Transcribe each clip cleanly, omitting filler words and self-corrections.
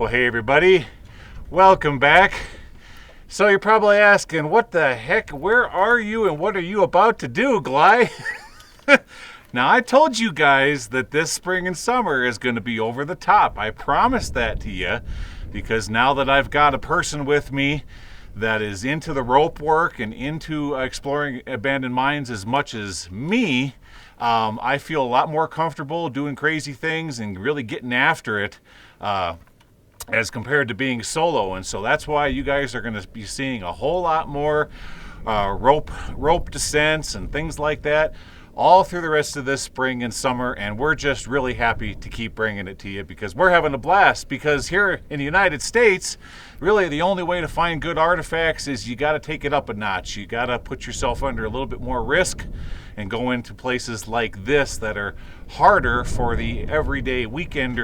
Well, hey everybody, welcome back. So you're probably asking, what the heck, where are you and what are you about to do, Gly? Now, I told you guys that this spring and summer is going to be over the top. I promised that to you because now that I've got a person with me that is into the rope work and into exploring abandoned mines as much as me, I feel a lot more comfortable doing crazy things and really getting after it as compared to being solo. And so that's why you guys are going to be seeing a whole lot more rope descents and things like that all through the rest of this spring and summer, and we're just really happy to keep bringing it to you because we're having a blast. Because here in the United States, really the only way to find good artifacts is you got to take it up a notch. You got to put yourself under a little bit more risk and go into places like this that are harder for the everyday weekend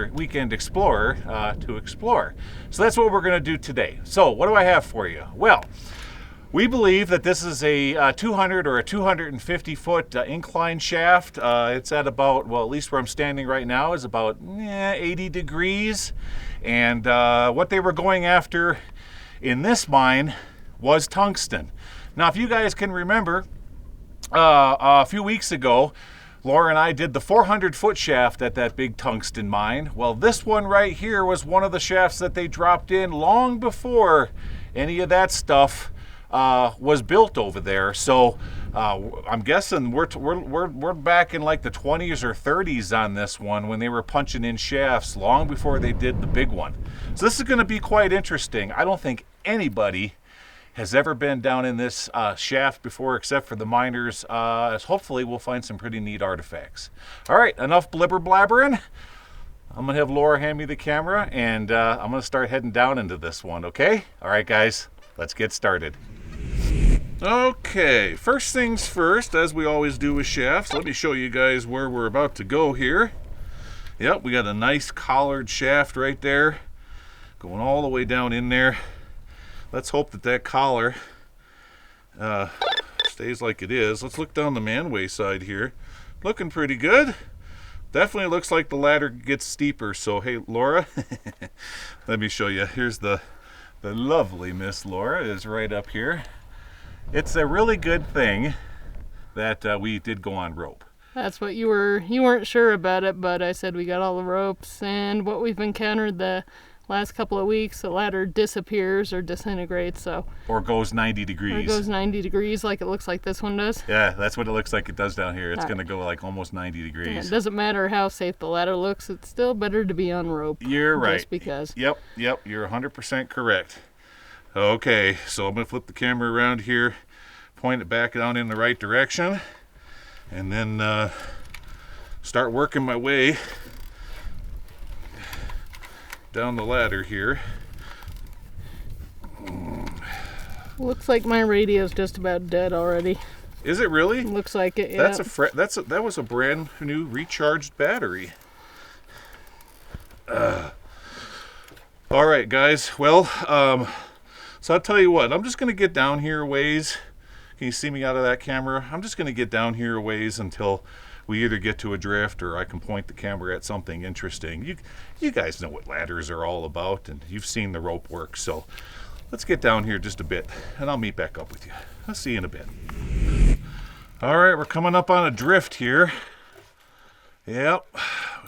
explorer to explore. So that's what we're going to do today. So what do I have for you? Well, we believe that this is a 200 or a 250 foot incline shaft. It's at about, well, at least where I'm standing right now is about 80 degrees. And what they were going after in this mine was tungsten. Now, if you guys can remember, a few weeks ago, Laura and I did the 400 foot shaft at that big tungsten mine. Well, this one right here was one of the shafts that they dropped in long before any of that stuff was built over there. So I'm guessing we're back in like the 20s or 30s on this one when they were punching in shafts long before they did the big one. So this is going to be quite interesting. I don't think anybody has ever been down in this shaft before except for the miners. Hopefully we'll find some pretty neat artifacts. All right, enough blibber blabbering. I'm gonna have Laura hand me the camera and I'm gonna start heading down into this one, okay? All right guys, let's get started. Okay, first things first, as we always do with shafts, let me show you guys where we're about to go here. Yep, we got a nice collared shaft right there, going all the way down in there. Let's hope that that collar stays like it is. Let's look down the manway side here. Looking pretty good. Definitely looks like the ladder gets steeper. So, hey, Laura, let me show you. Here's the lovely Miss Laura is right up here. It's a really good thing that we did go on rope. That's what you weren't sure about it, but I said we got all the ropes, and what we've encountered the last couple of weeks, the ladder disappears or disintegrates, or goes 90 degrees. Or it goes 90 degrees like it looks like this one does. Yeah, that's what it looks like it does down here. It's going to go like almost 90 degrees. Yeah, it doesn't matter how safe the ladder looks, it's still better to be on rope. You're right. Just because. Yep, you're 100% correct. Okay, so I'm going to flip the camera around here, point it back down in the right direction, and then start working my way down the ladder here. Looks like my radio's just about dead already. Is it really? Looks like it. Yeah. That was a brand new recharged battery. All right, guys. Well, so I'll tell you what. I'm just going to get down here a ways. Can you see me out of that camera? I'm just going to get down here a ways until we either get to a drift or I can point the camera at something interesting. You guys know what ladders are all about, and you've seen the rope work. So let's get down here just a bit, and I'll meet back up with you. I'll see you in a bit. All right, we're coming up on a drift here. Yep,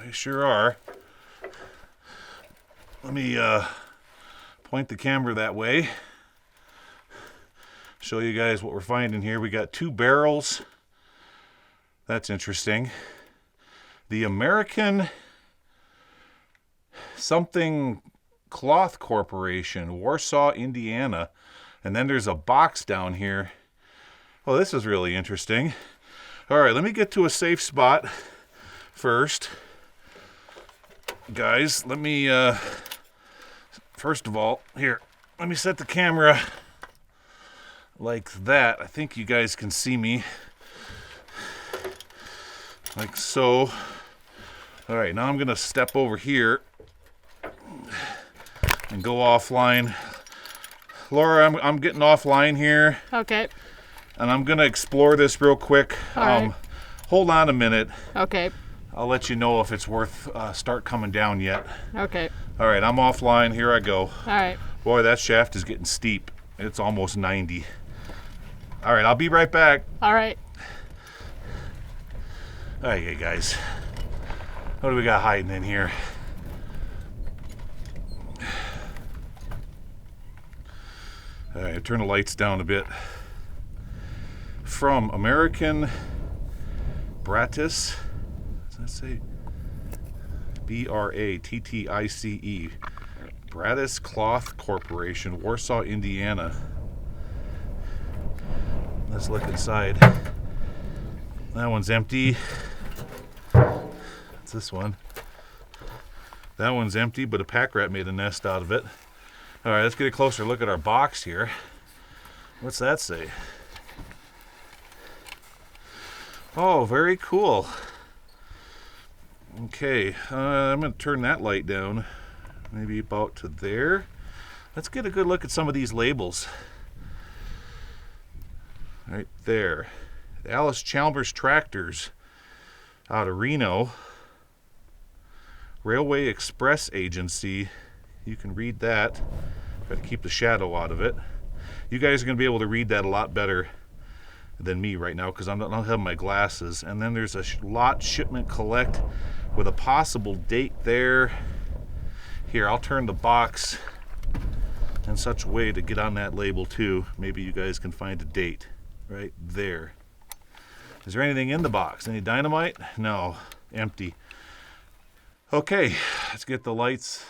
we sure are. Let me point the camera that way. Show you guys what we're finding here. We got 2 barrels. That's interesting. The American something Cloth Corporation, Warsaw, Indiana. And then there's a box down here. Oh, this is really interesting. All right, let me get to a safe spot first. Guys, let me, first of all, here, let me set the camera like that. I think you guys can see me. Like so. All right, now I'm going to step over here and go offline. Laura, I'm getting offline here. Okay. And I'm going to explore this real quick. All right. Hold on a minute. Okay. I'll let you know if it's worth start coming down yet. Okay. All right, I'm offline. Here I go. All right. Boy, that shaft is getting steep. It's almost 90. All right, I'll be right back. All right. Okay, guys. What do we got hiding in here? All right, turn the lights down a bit. From American Bratis, does that say? B-R-A-T-T-I-C-E. Bratis Cloth Corporation, Warsaw, Indiana. Let's look inside. That one's empty. What's this one? That one's empty, but a pack rat made a nest out of it. All right, let's get a closer look at our box here. What's that say? Oh, very cool. Okay, I'm going to turn that light down. Maybe about to there. Let's get a good look at some of these labels. Right there. Alice Chalmers Tractors out of Reno. Railway Express Agency. You can read that. Got to keep the shadow out of it. You guys are going to be able to read that a lot better than me right now because I don't have my glasses. And then there's a lot shipment collect with a possible date there. Here, I'll turn the box in such a way to get on that label too. Maybe you guys can find a date right there. Is there anything in the box? Any dynamite? No, empty. Okay, let's get the lights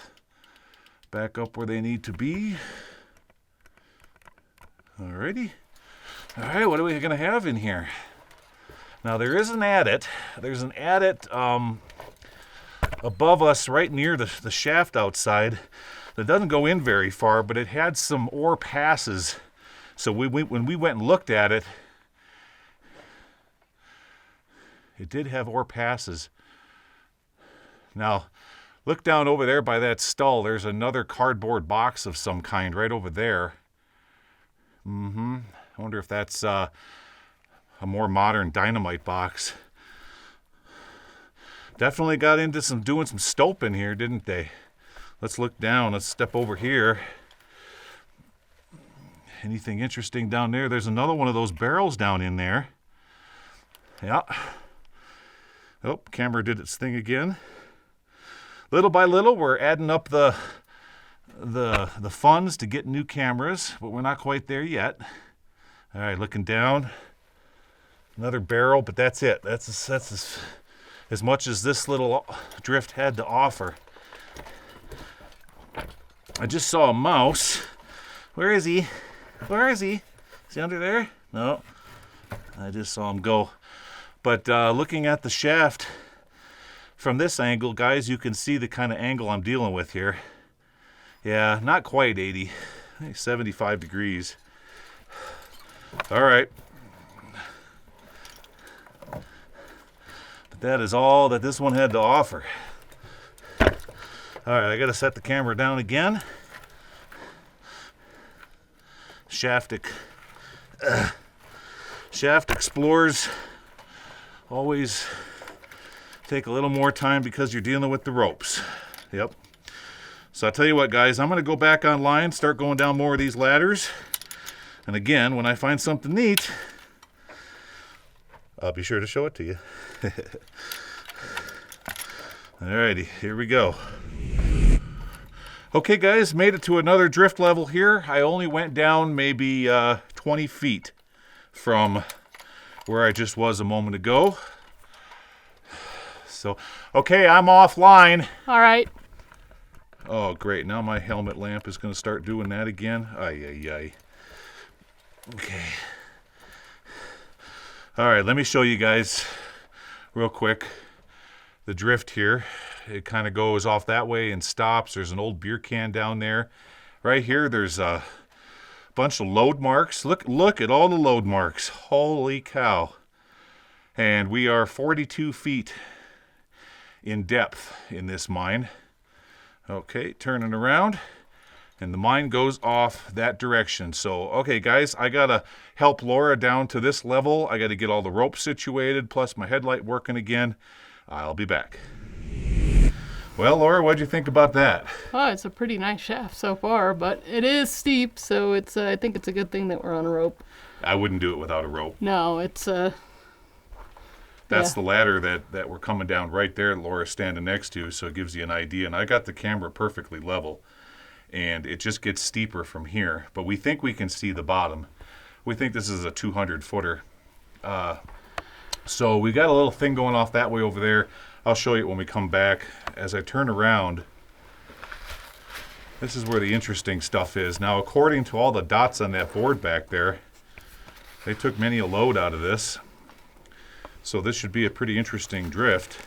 back up where they need to be. Alrighty. All right, what are we going to have in here? Now, there is an adit. There's an adit above us right near the shaft outside that doesn't go in very far, but it had some ore passes. So when we went and looked at it, it did have ore passes. Now, look down over there by that stall. There's another cardboard box of some kind right over there. I wonder if that's a more modern dynamite box. Definitely got into doing some stoping here, didn't they? Let's look down. Let's step over here. Anything interesting down there? There's another one of those barrels down in there. Yeah. Oh, camera did its thing again. Little by little, we're adding up the funds to get new cameras, but we're not quite there yet. All right, looking down. Another barrel, but that's it. That's as much as this little drift had to offer. I just saw a mouse. Where is he? Where is he? Is he under there? No. I just saw him go. But looking at the shaft from this angle, guys, you can see the kind of angle I'm dealing with here. Yeah, not quite 80. I think 75 degrees. All right. But that is all that this one had to offer. All right, I got to set the camera down again. Shaft explorers always take a little more time because you're dealing with the ropes. Yep. So I'll tell you what, guys, I'm going to go back online, start going down more of these ladders. And again, when I find something neat, I'll be sure to show it to you. Alrighty, here we go. Okay, guys, made it to another drift level here. I only went down maybe 20 feet from where I just was a moment ago. So, okay, I'm offline. All right. Oh, great. Now my helmet lamp is going to start doing that again. Ay, ay, ay. Okay. All right, let me show you guys real quick the drift here. It kind of goes off that way and stops. There's an old beer can down there. Right here, there's a bunch of load marks. Look at all the load marks. Holy cow. And we are 42 feet in depth in this mine. Okay, turning around, and the mine goes off that direction. So, okay, guys, I gotta help Laura down to this level. I gotta get all the ropes situated, plus my headlight working again. I'll be back. Well, Laura, what'd you think about that? Oh, it's a pretty nice shaft so far, but it is steep, so it's. I think it's a good thing that we're on a rope. I wouldn't do it without a rope. No, it's. That's the ladder that we're coming down right there. Laura's standing next to, so it gives you an idea. And I got the camera perfectly level, and it just gets steeper from here. But we think we can see the bottom. We think this is a 200-footer. So we got a little thing going off that way over there. I'll show you when we come back. As I turn around, this is where the interesting stuff is. Now, according to all the dots on that board back there, they took many a load out of this. So this should be a pretty interesting drift.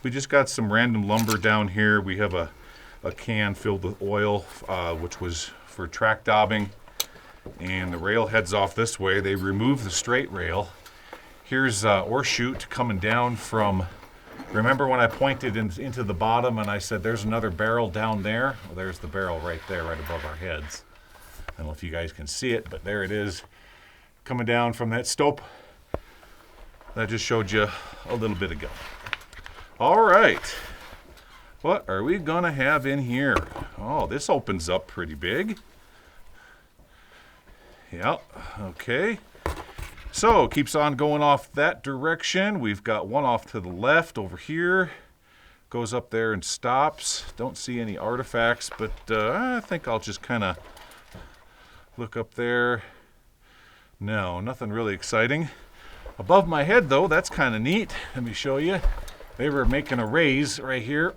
We just got some random lumber down here. We have a can filled with oil, which was for track daubing. And the rail heads off this way. They remove the straight rail. Here's ore chute coming down from, remember when I pointed into the bottom and I said there's another barrel down there? Well, there's the barrel right there, right above our heads. I don't know if you guys can see it, but there it is, coming down from that stope that I just showed you a little bit ago. All right, what are we gonna have in here? Oh, this opens up pretty big. Yep, okay. So, keeps on going off that direction. We've got one off to the left over here. Goes up there and stops. Don't see any artifacts, but I think I'll just kind of look up there. No, nothing really exciting. Above my head, though, that's kind of neat. Let me show you. They were making a raise right here.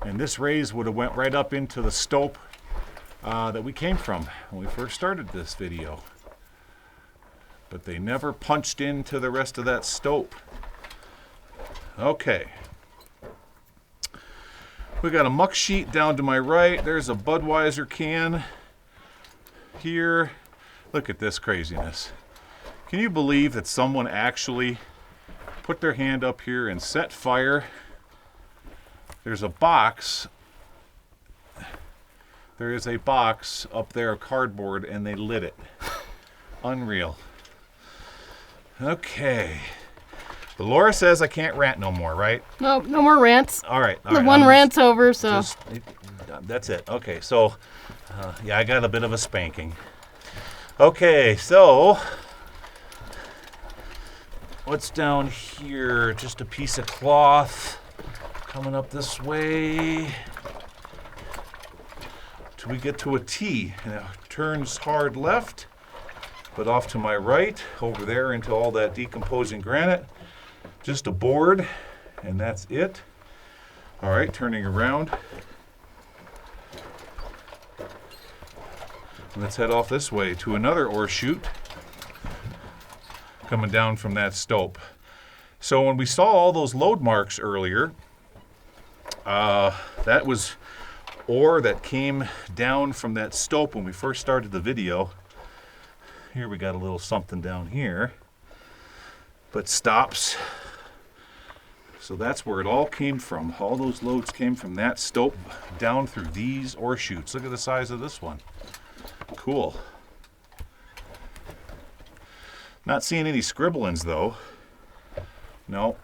And this raise would have went right up into the stope that we came from when we first started this video. But they never punched into the rest of that stope. Okay. We got a muck sheet down to my right. There's a Budweiser can here. Look at this craziness. Can you believe that someone actually put their hand up here and set fire? There's a box. There is a box up there of cardboard and they lit it. Unreal. Okay. But Laura says I can't rant no more, right? Nope, no more rants. All right. The one rant's over, so. That's it. Okay, so, yeah, I got a bit of a spanking. Okay, so, what's down here? Just a piece of cloth coming up this way till we get to a T. And it turns hard left. But off to my right, over there into all that decomposing granite, just a board, and that's it. All right, turning around. Let's head off this way to another ore chute coming down from that stope. So when we saw all those load marks earlier, that was ore that came down from that stope when we first started the video. Here we got a little something down here, but stops. So that's where it all came from. All those loads came from that stope down through these ore chutes. Look at the size of this one. Cool. Not seeing any scribblings though. No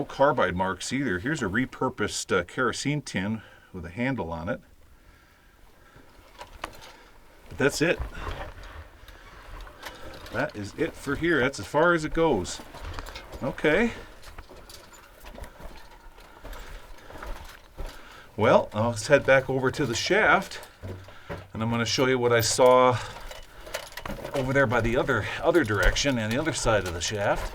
carbide marks either. Here's a repurposed kerosene tin with a handle on it. But that's it. That is it for here. That's as far as it goes. Okay. Well, let's head back over to the shaft, and I'm going to show you what I saw over there by the other direction and the other side of the shaft.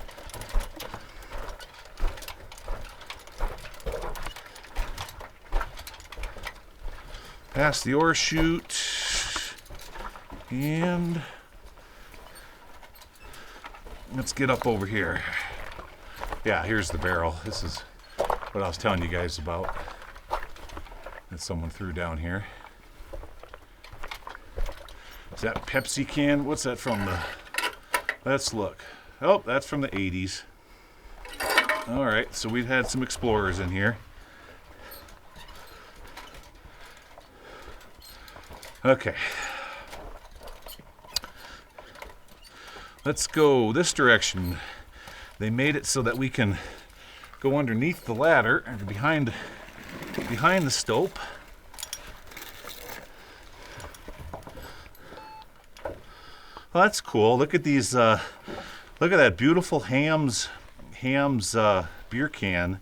Past the ore chute, and let's get up over here. Yeah, here's the barrel. This is what I was telling you guys about that someone threw down here. Is that Pepsi can? What's that from? Let's look. Oh, that's from the 80s. All right, so we've had some explorers in here. Okay. Let's go this direction. They made it so that we can go underneath the ladder and behind the stope. Well, that's cool. Look at these. Look at that beautiful Ham's beer can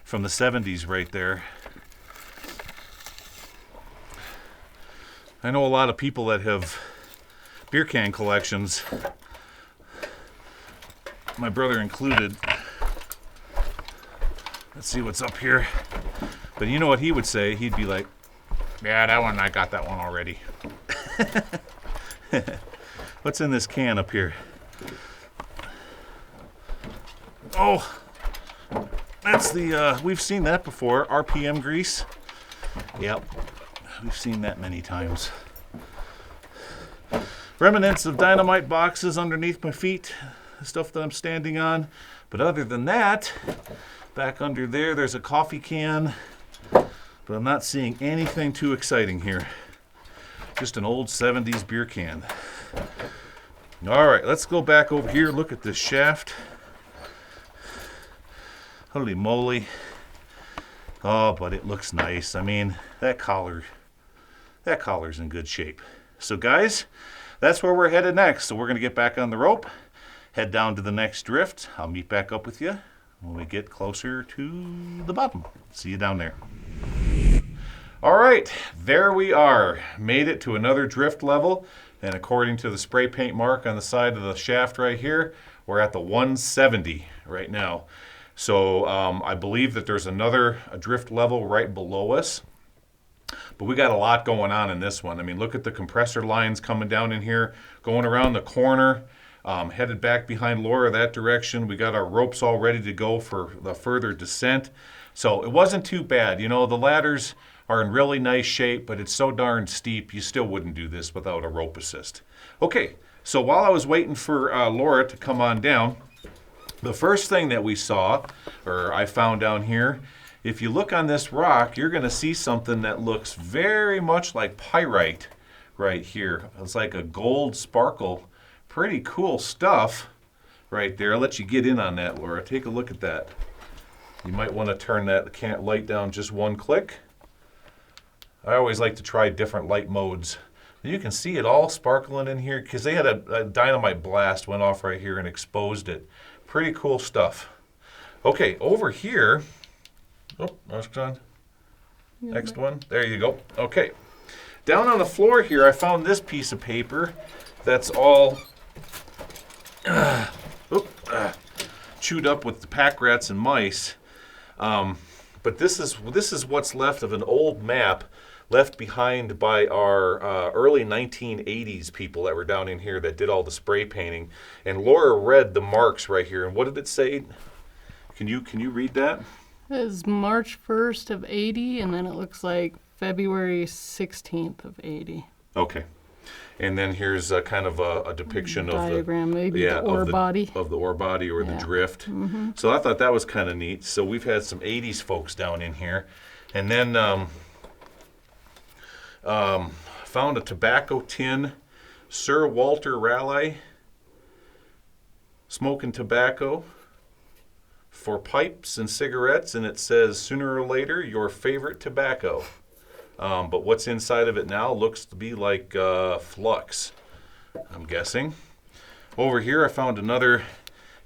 from the 70s right there. I know a lot of people that have beer can collections, my brother included. Let's see what's up here. But you know what he would say? He'd be like, yeah, that one, I got that one already. What's in this can up here? Oh, that's the, we've seen that before, RPM grease. Yep, we've seen that many times. Remnants of dynamite boxes underneath my feet, the stuff that I'm standing on. But other than that, back under there, there's a coffee can. But I'm not seeing anything too exciting here. Just an old 70s beer can. All right, let's go back over here, look at this shaft. Holy moly. Oh, but it looks nice. I mean, that collar's in good shape. So guys, that's where we're headed next. So we're gonna get back on the rope, head down to the next drift. I'll meet back up with you when we get closer to the bottom. See you down there. All right, there we are. Made it to another drift level. And according to the spray paint mark on the side of the shaft right here, we're at the 170 right now. So I believe that there's a drift level right below us. But we got a lot going on in this one. I mean, look at the compressor lines coming down in here, going around the corner, headed back behind Laura that direction. We got our ropes all ready to go for the further descent. So it wasn't too bad. You know, the ladders are in really nice shape, but it's so darn steep, you still wouldn't do this without a rope assist. Okay, so while I was waiting for Laura to come on down, the first thing that we saw, or I found down here, if you look on this rock, you're going to see something that looks very much like pyrite right here. It's like a gold sparkle. Pretty cool stuff right there. I'll let you get in on that, Laura. Take a look at that. You might want to turn that light down just one click. I always like to try different light modes. You can see it all sparkling in here because they had a dynamite blast went off right here and exposed it. Pretty cool stuff. Okay, over here. Oh, next one. Next one. There you go. Okay. Down on the floor here, I found this piece of paper that's all chewed up with the pack rats and mice. But this is what's left of an old map left behind by our early 1980s people that were down in here that did all the spray painting. And Laura read the marks right here. And what did it say? Can you read that? It was March 1st of 80, and then it looks like February 16th of 80. Okay. And then here's kind of a depiction of the diagram, maybe the ore body. Of the ore body or the drift. Mm-hmm. So I thought that was kind of neat. So we've had some 80s folks down in here. And then found a tobacco tin, Sir Walter Raleigh, smoking tobacco for pipes and cigarettes, and it says, sooner or later, your favorite tobacco. But what's inside of it now looks to be like flux, I'm guessing. Over here I found another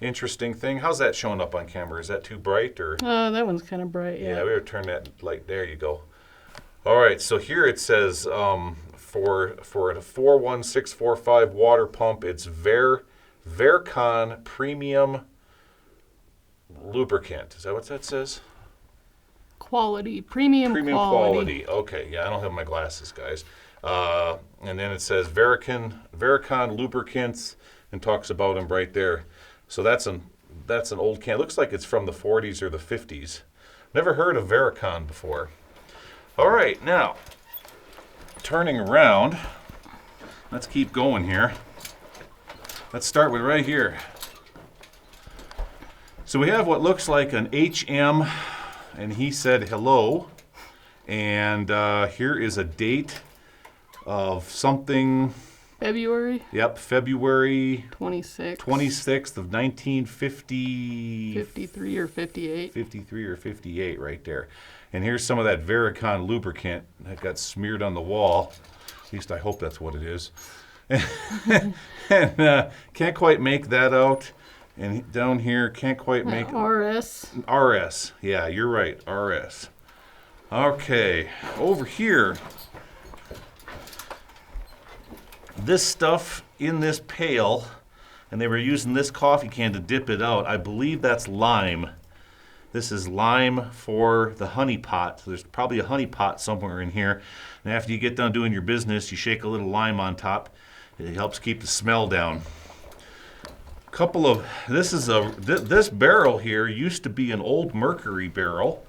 interesting thing. How's that showing up on camera? Is that too bright? Or? That one's kind of bright, yeah. Yeah, we would turn that light. There you go. All right, so here it says for a 41645 water pump, it's Vercon Premium Lubricant. Is that what that says? Quality, premium quality. Okay, yeah, I don't have my glasses, guys. And then it says Vercon Lubricants and talks about them right there. So that's an old can. It looks like it's from the 40s or the 50s. Never heard of Vercon before. All right, now, turning around, let's keep going here. Let's start with right here. So we have what looks like an HM, and he said hello. And here is a date of something, February Yep, February 26th. of 1950. 53 or 58. 53 or 58 right there. And here's some of that Vericon lubricant that got smeared on the wall. At least I hope that's what it is. And can't quite make that out. And down here, can't quite make RS. RS. Yeah, you're right, RS. Okay, over here, this stuff in this pail, and they were using this coffee can to dip it out. I believe that's lime. This is lime for the honey pot. So there's probably a honey pot somewhere in here. And after you get done doing your business, you shake a little lime on top. It helps keep the smell down. This barrel here used to be an old mercury barrel.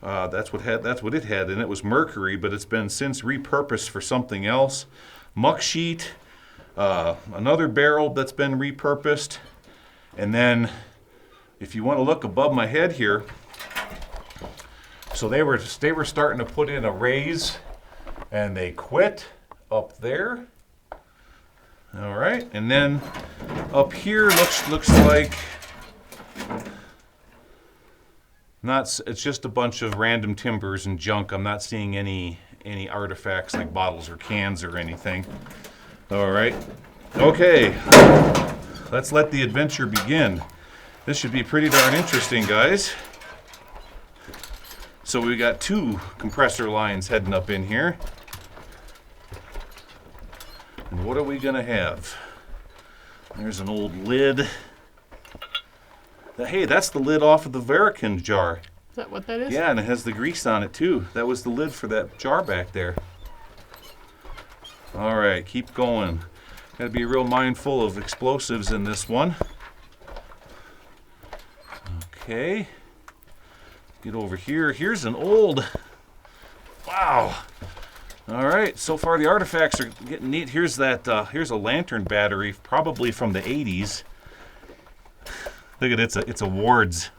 That's what it had, and it was mercury, but it's been since repurposed for something else. Muck sheet, another barrel that's been repurposed, and then if you want to look above my head here, so they were starting to put in a raise, and they quit up there. All right, and then up here looks like it's just a bunch of random timbers and junk. I'm not seeing any artifacts like bottles or cans or anything. All right, okay, let's let the adventure begin. This should be pretty darn interesting, guys. So we got 2 compressor lines heading up in here. And what are we gonna have? There's an old lid. Hey, that's the lid off of the Vericon jar. Is that what that is? Yeah, and it has the grease on it too. That was the lid for that jar back there. All right, keep going. Gotta be real mindful of explosives in this one. Okay. Get over here. Here's an old... Wow. All right, so far the artifacts are getting neat. Here's a lantern battery, probably from the 80s. Look at it, it's a Ward's.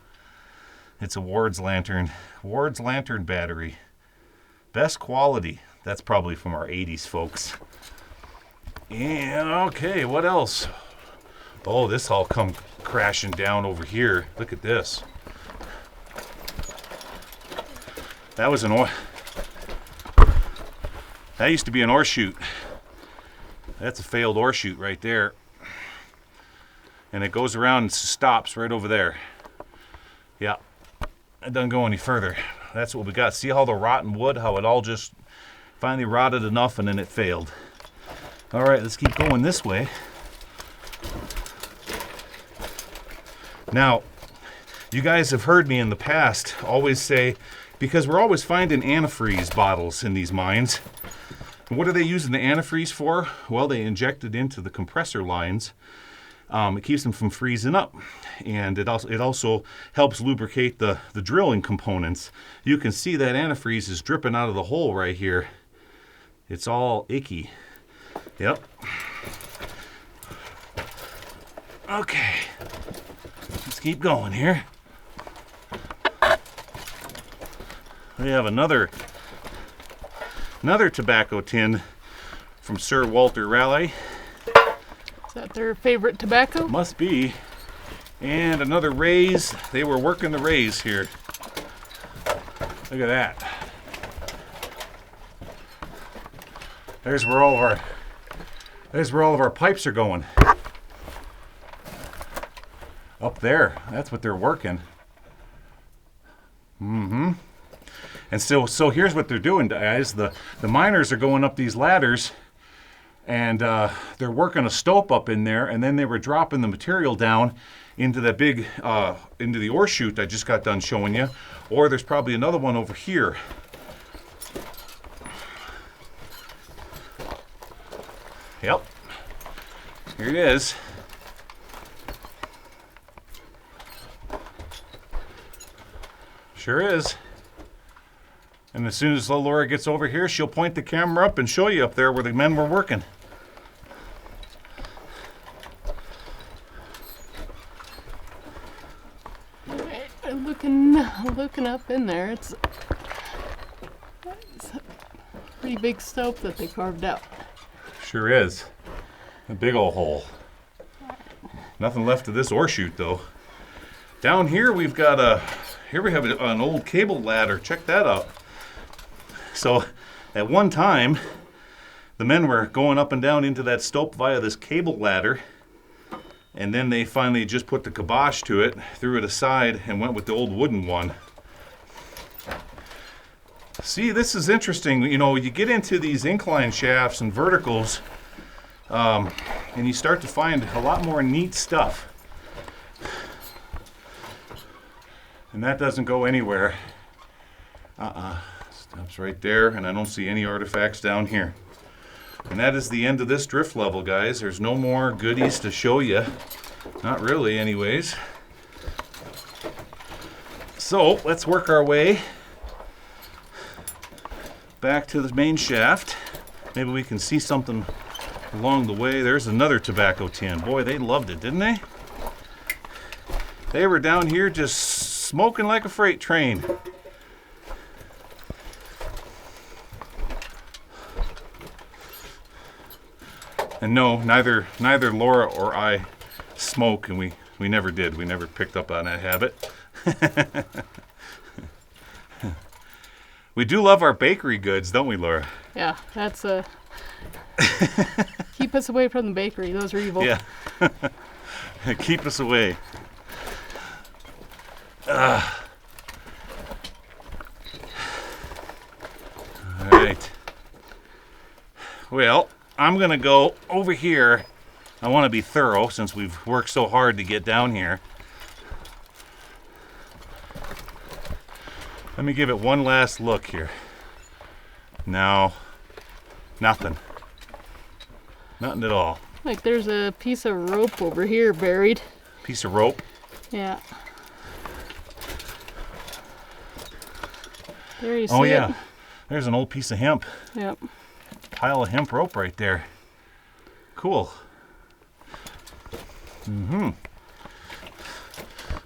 It's a Ward's lantern. Ward's lantern battery. Best quality. That's probably from our 80s, folks. And okay, what else? Oh, this all come crashing down over here. Look at this. That was that used to be an ore chute. That's a failed ore chute right there. And it goes around and stops right over there. Yeah, it doesn't go any further. That's what we got. See how the rotten wood, how it all just finally rotted enough and then it failed. All right, let's keep going this way. Now, you guys have heard me in the past always say, because we're always finding antifreeze bottles in these mines. And what are they using the antifreeze for? Well, they inject it into the compressor lines. It keeps them from freezing up, and it also helps lubricate the drilling components. You can see that antifreeze is dripping out of the hole right here. It's all icky. Yep. Okay, let's keep going here. We have another tobacco tin from Sir Walter Raleigh. Is that their favorite tobacco? Must be. And another raise. They were working the raise here. Look at that. There's where all of our pipes are going. Up there. That's what they're working. Mm-hmm. And so here's what they're doing, guys. The miners are going up these ladders, and they're working a stope up in there, and then they were dropping the material down into that big, into the ore chute I just got done showing you. Or there's probably another one over here. Yep. Here it is. Sure is. And as soon as Laura gets over here, she'll point the camera up and show you up there where the men were working. Looking up in there, it's a pretty big stope that they carved out. Sure is. A big old hole. Nothing left of this ore chute though. Down here we've got here we have an old cable ladder. Check that out. So at one time, the men were going up and down into that stope via this cable ladder, and then they finally just put the kibosh to it, threw it aside, and went with the old wooden one. See, this is interesting. You know, you get into these incline shafts and verticals, and you start to find a lot more neat stuff. And that doesn't go anywhere. Stops right there, and I don't see any artifacts down here. And that is the end of this drift level, guys. There's no more goodies to show you. Not really, anyways. So, let's work our way back to the main shaft. Maybe we can see something along the way. There's another tobacco tin. Boy, they loved it, didn't they? They were down here just smoking like a freight train. And no, neither Laura or I smoke, and we never did. We never picked up on that habit. We do love our bakery goods, don't we, Laura? Yeah, that's keep us away from the bakery. Those are evil. Yeah. Keep us away. All right. Well, I'm going to go over here. I want to be thorough since we've worked so hard to get down here. Let me give it one last look here. No, nothing. Nothing at all. Like there's a piece of rope over here buried. Piece of rope? Yeah. There you see Oh yeah, it. there's an old piece of hemp. Yep. Pile of hemp rope right there. Cool.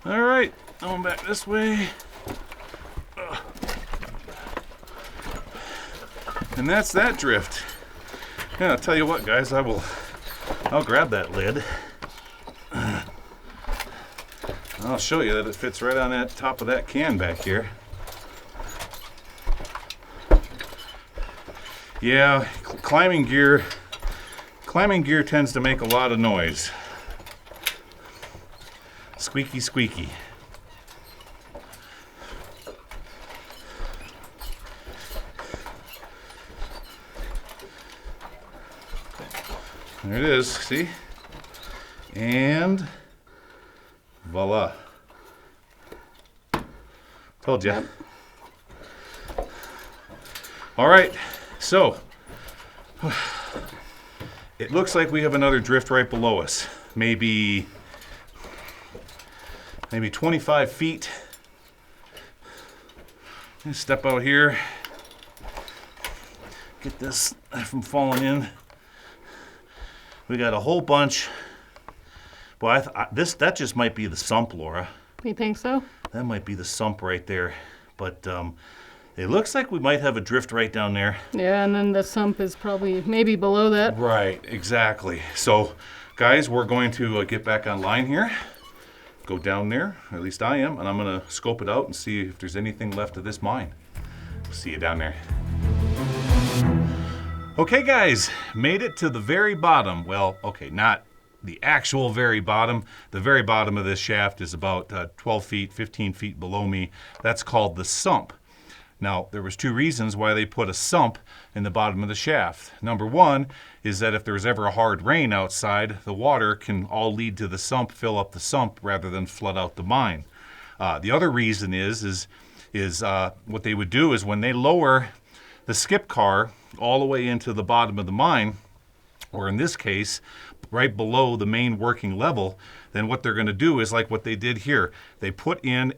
All right, going back this way. And that's that drift. Yeah, I'll tell you what, guys, I'll grab that lid. I'll show you that it fits right on that top of that can back here. Yeah, climbing gear tends to make a lot of noise. Squeaky, squeaky. There it is, see? And voila. Told ya. Yep. All right, so it looks like we have another drift right below us. Maybe 25 feet. Let's step out here. Get this from falling in. We got a whole bunch. Boy, that just might be the sump, Laura. You think so? That might be the sump right there. But it looks like we might have a drift right down there. Yeah, and then the sump is probably maybe below that. Right, exactly. So, guys, we're going to get back online here. Go down there, or at least I am, and I'm going to scope it out and see if there's anything left of this mine. See you down there. Okay, guys, made it to the very bottom. Well, okay, not the actual very bottom. The very bottom of this shaft is about 12 feet, 15 feet below me. That's called the sump. Now, there was two reasons why they put a sump in the bottom of the shaft. Number one is that if there's ever a hard rain outside, the water can all lead to the sump, fill up the sump, rather than flood out the mine. The other reason is what they would do is when they lower the skip car all the way into the bottom of the mine, or in this case, right below the main working level, then what they're going to do is like what they did here. They put in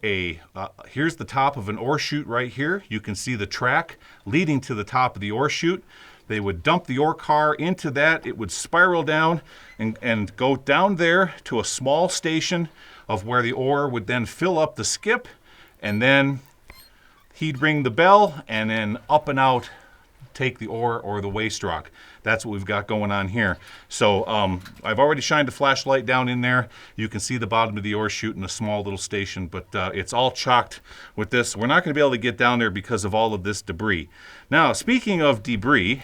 here's the top of an ore chute right here. You can see the track leading to the top of the ore chute. They would dump the ore car into that. It would spiral down and go down there to a small station of where the ore would then fill up the skip, and then he'd ring the bell, and then up and out take the ore or the waste rock. That's what we've got going on here. So I've already shined a flashlight down in there. You can see the bottom of the ore chute in a small little station, but it's all chocked with this. We're not going to be able to get down there because of all of this debris. Now, speaking of debris,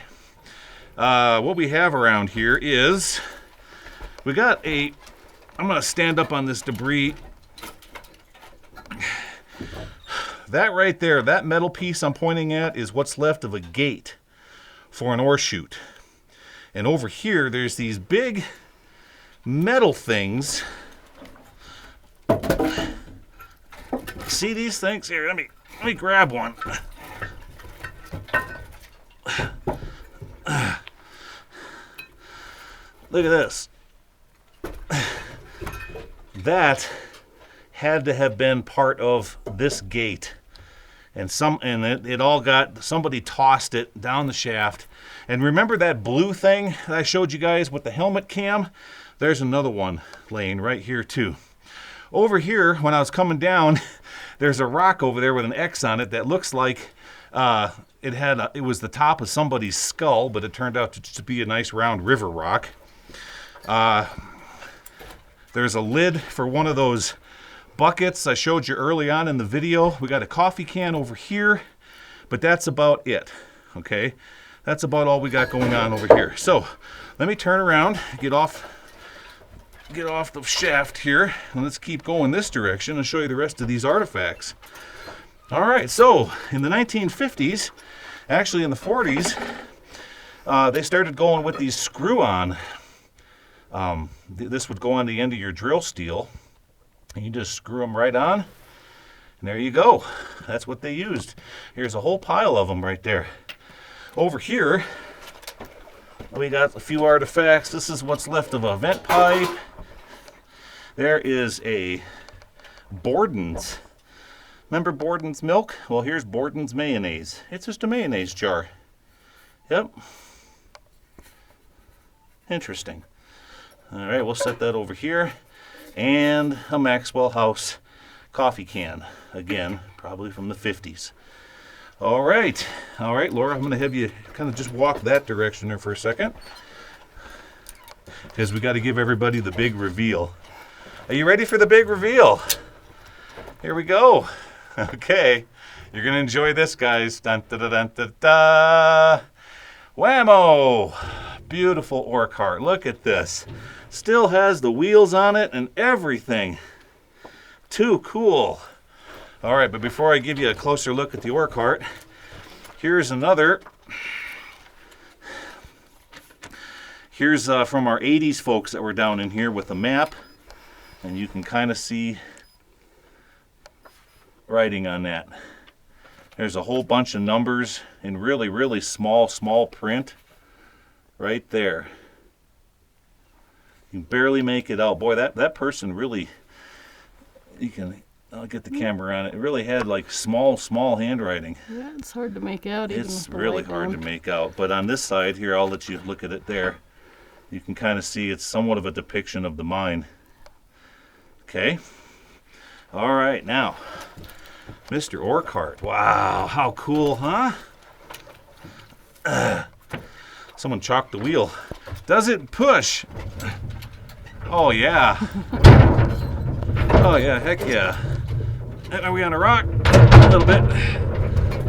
what we have around here is we got a, I'm going to stand up on this debris. That right there, that metal piece I'm pointing at is what's left of a gate for an ore chute. And over here, there's these big metal things. See these things? Here, let me grab one. Look at this. That had to have been part of this gate. And it all got, somebody tossed it down the shaft. And remember that blue thing that I showed you guys with the helmet cam? There's another one laying right here too. Over here, when I was coming down, there's a rock over there with an X on it that looks like it was the top of somebody's skull, but it turned out to just be a nice round river rock. There's a lid for one of those buckets I showed you early on in the video. We got a coffee can over here, but that's about it. Okay, that's about all we got going on over here. So let me turn around, get off the shaft here, and let's keep going this direction and show you the rest of these artifacts. All right, so in the 1950s, actually in the 40s, they started going with these screw-on. This would go on the end of your drill steel. And you just screw them right on, and there you go. That's what they used. Here's a whole pile of them right there. Over here, we got a few artifacts. This is what's left of a vent pipe. There is a Borden's. Remember Borden's milk? Well, here's Borden's mayonnaise. It's just a mayonnaise jar. Yep. Interesting. All right, we'll set that over here. And a Maxwell House coffee can. Again, probably from the 50s. All right, Laura, I'm going to have you kind of just walk that direction there for a second, because we got to give everybody the big reveal. Are you ready for the big reveal? Here we go. Okay, you're going to enjoy this, guys. Dun, da, da, dun, da, da. Whammo! Beautiful ore cart. Look at this. Still has the wheels on it and everything. Too cool. All right, but before I give you a closer look at the ore cart, here's another. Here's from our 80s folks that were down in here with a map, and you can kind of see writing on that. There's a whole bunch of numbers in really, really small print right there. You can barely make it out. Boy, that person really, I'll get the camera on it. It really had like small handwriting. Yeah, it's hard to make out. It's really hard to make out. But on this side here, I'll let you look at it there. You can kind of see it's somewhat of a depiction of the mine. Okay. All right, now, Mr. Ore Cart. Wow, how cool, huh? Someone chalked the wheel. Does it push? Oh, yeah. Oh, yeah, heck yeah. Are we on a rock? A little bit.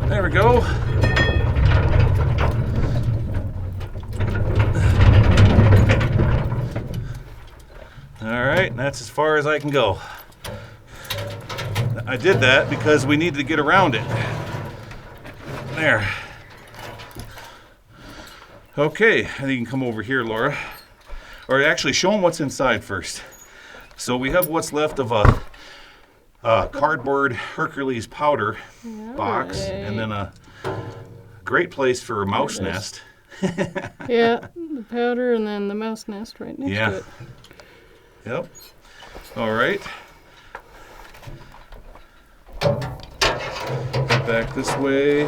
There we go. All right, that's as far as I can go. I did that because we needed to get around it. There. Okay, and you can come over here, Laura. Or actually, show them what's inside first. So we have what's left of a cardboard Hercules powder box, and then a great place for a mouse nest. Yeah, the powder and then the mouse nest right next to it. Yep. All right. Get back this way.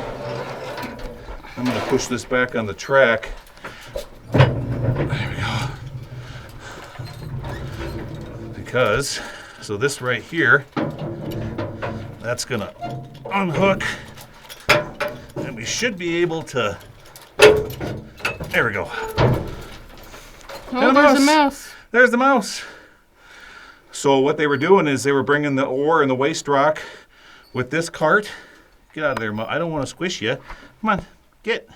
I'm going to push this back on the track. There we go. Because, so this right here, that's going to unhook. And we should be able to There we go. Oh, there's a mouse. There's the mouse. So what they were doing is they were bringing the ore and the waste rock with this cart. Get out of there, I don't want to squish you. Come on, get.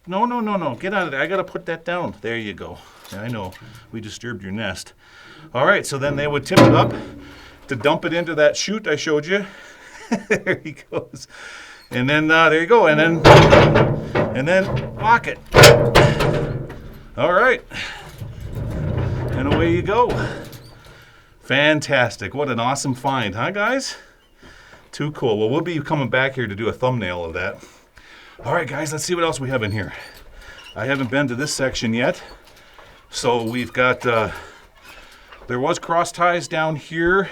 No. Get out of there. I got to put that down. There you go. Yeah, I know. We disturbed your nest. All right, so then they would tip it up to dump it into that chute I showed you. There he goes. And then there you go. And then lock it. All right. And away you go. Fantastic. What an awesome find, huh, guys? Too cool. Well, we'll be coming back here to do a thumbnail of that. All right, guys, let's see what else we have in here. I haven't been to this section yet. So we've got, there was cross ties down here.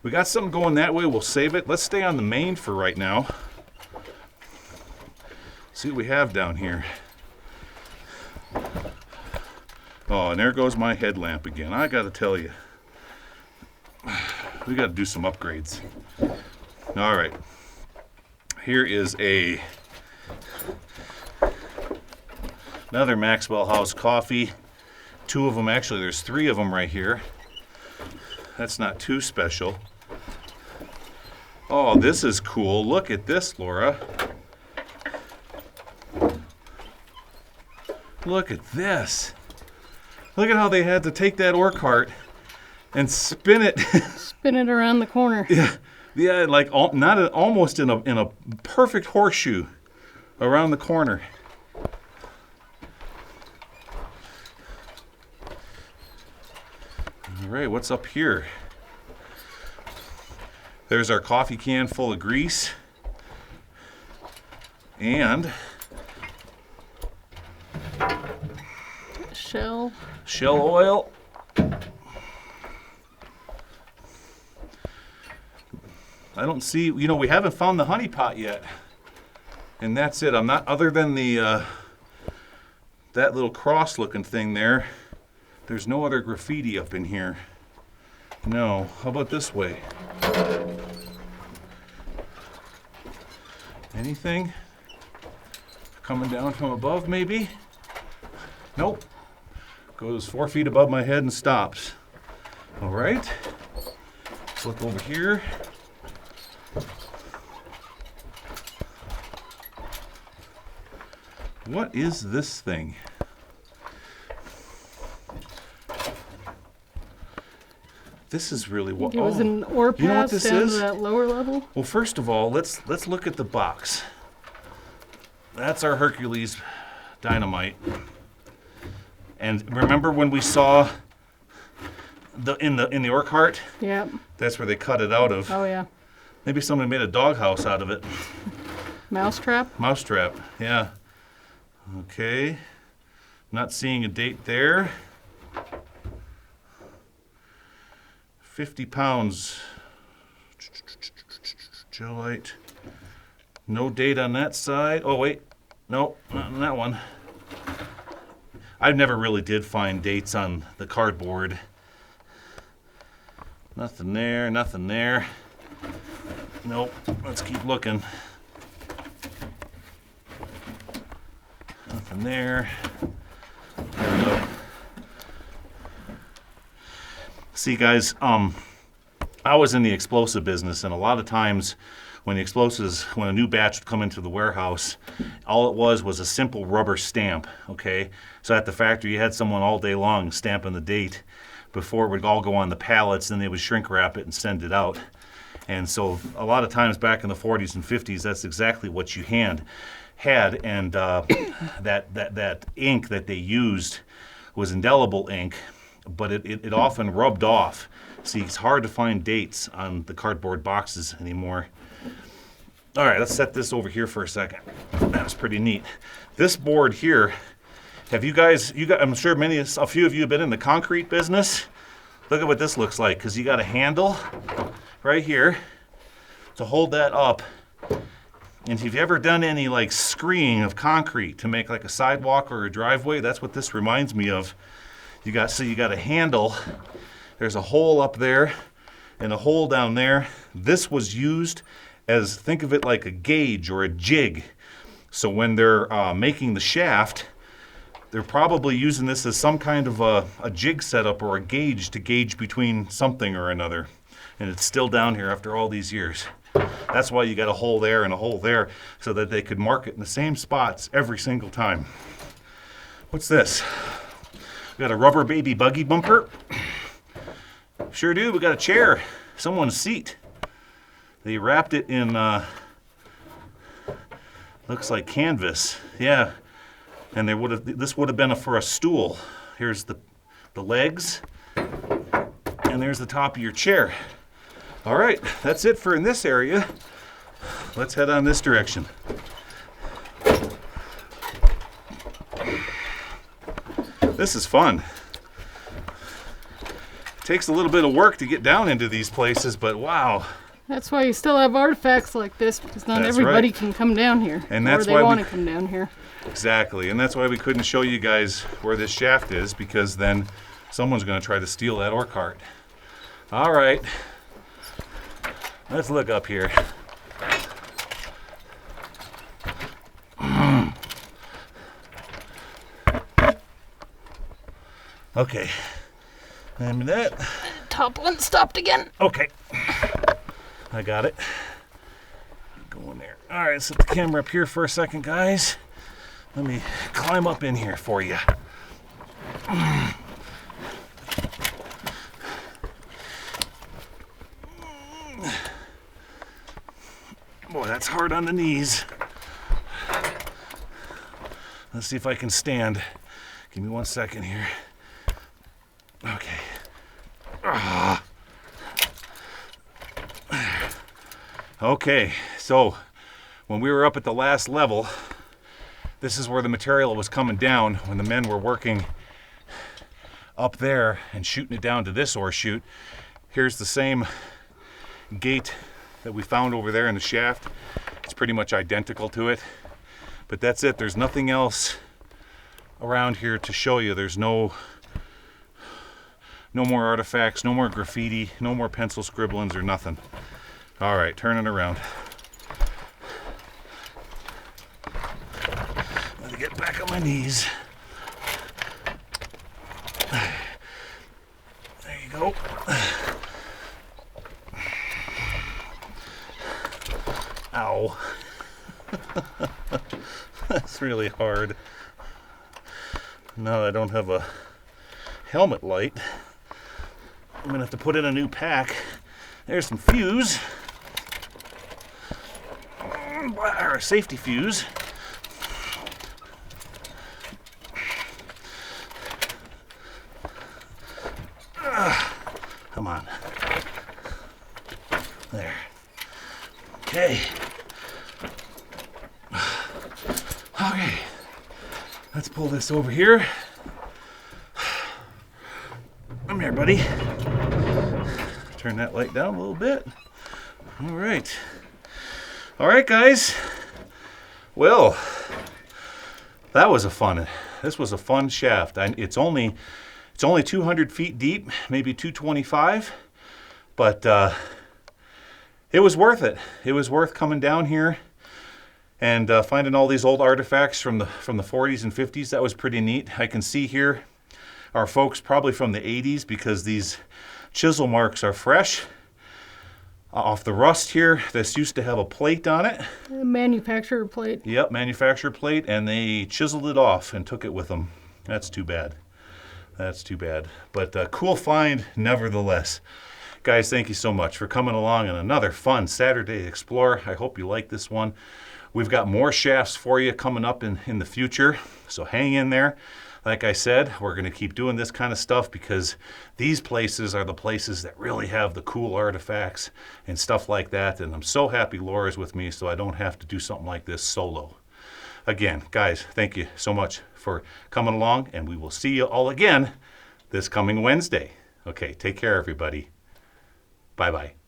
We got something going that way. We'll save it. Let's stay on the main for right now. See what we have down here. Oh, and there goes my headlamp again. I got to tell you. We got to do some upgrades. All right. Here is another Maxwell House coffee. Two of them, actually, there's three of them right here. That's not too special. Oh, this is cool. Look at this, Laura. Look at this. Look at how they had to take that ore cart and spin it. Spin it around the corner. Yeah, like almost in a perfect horseshoe around the corner. All right, what's up here? There's our coffee can full of grease. And shell oil. I don't see, we haven't found the honey pot yet. And that's it. I'm not, other than the that little cross looking thing there, there's no other graffiti up in here. No. How about this way? Anything coming down from above maybe? Nope. Goes 4 feet above my head and stops. All right. Let's look over here. What is this thing? This is really what. It was an ore pass, you know what this down is? to that lower level. Well, first of all, let's look at the box. That's our Hercules dynamite. And remember when we saw in the ore cart? Yep. That's where they cut it out of. Oh yeah. Maybe somebody made a doghouse out of it. Mousetrap? Mousetrap, yeah. Okay. Not seeing a date there. 50 pounds. Geolite. No date on that side. Oh, wait. No, not on that one. I never really did find dates on the cardboard. Nothing there, nothing there. Nope. Let's keep looking. Nothing there. There we go. See, guys, I was in the explosive business, and a lot of times when a new batch would come into the warehouse, all it was a simple rubber stamp, okay? So at the factory, you had someone all day long stamping the date before it would all go on the pallets, then they would shrink wrap it and send it out. And so a lot of times back in the 40s and 50s, that's exactly what you had. And that ink that they used was indelible ink, but it often rubbed off. See, it's hard to find dates on the cardboard boxes anymore. All right, let's set this over here for a second. That was pretty neat. This board here, have you guys, I'm sure a few of you have been in the concrete business. Look at what this looks like, because you got a handle right here to hold that up. And if you've ever done any like screeing of concrete to make like a sidewalk or a driveway, that's what this reminds me of. You got a handle. There's a hole up there and a hole down there. This was used as, think of it like a gauge or a jig. So when they're making the shaft, They're probably using this as some kind of a jig setup or a gauge to gauge between something or another. And it's still down here after all these years. That's why you got a hole there and a hole there, so that they could mark it in the same spots every single time. What's this? We got a rubber baby buggy bumper. Sure do. We got a chair, someone's seat. They wrapped it in, looks like canvas. Yeah. And this would have been for a stool. Here's the legs, and there's the top of your chair. All right, that's it for in this area. Let's head on this direction. This is fun. Takes a little bit of work to get down into these places, but wow. That's why you still have artifacts like this, because not everybody can come down here. And that's or they want to come down here. Exactly, and that's why we couldn't show you guys where this shaft is, because then someone's going to try to steal that ore cart. All right, let's look up here. Okay, and that. Top one stopped again. Okay, I got it. Go in there. All right, set the camera up here for a second, guys. Let me climb up in here for you. Boy, that's hard on the knees. Let's see if I can stand. Give me 1 second here. Okay. Okay, so when we were up at the last level, this is where the material was coming down when the men were working up there and shooting it down to this ore chute. Here's the same gate that we found over there in the shaft. It's pretty much identical to it, but that's it. There's nothing else around here to show you. There's no more artifacts, no more graffiti, no more pencil scribblings or nothing. All right, turn it around. Let me get back on my knees. There you go. Ow. That's really hard. Now I don't have a helmet light. I'm gonna have to put in a new pack. There's some fuse. Or a safety fuse. Come on. There. Okay. Okay. Let's pull this over here. Come here, buddy. Turn that light down a little bit. All right. All right, guys. Well, this was a fun shaft. It's only 200 feet deep, maybe 225, but it was worth it. It was worth coming down here and finding all these old artifacts from the 40s and 50s. That was pretty neat. I can see here are folks probably from the 80s because these chisel marks are fresh off the rust here. This used to have a plate on it. A manufacturer plate. Yep, manufacturer plate, and they chiseled it off and took it with them. That's too bad. That's too bad. But cool find nevertheless. Guys, thank you so much for coming along on another fun Saturday Explore. I hope you like this one. We've got more shafts for you coming up in the future, so hang in there. Like I said, we're going to keep doing this kind of stuff because these places are the places that really have the cool artifacts and stuff like that. And I'm so happy Laura's with me so I don't have to do something like this solo. Again, guys, thank you so much for coming along, and we will see you all again this coming Wednesday. Okay, take care, everybody. Bye-bye.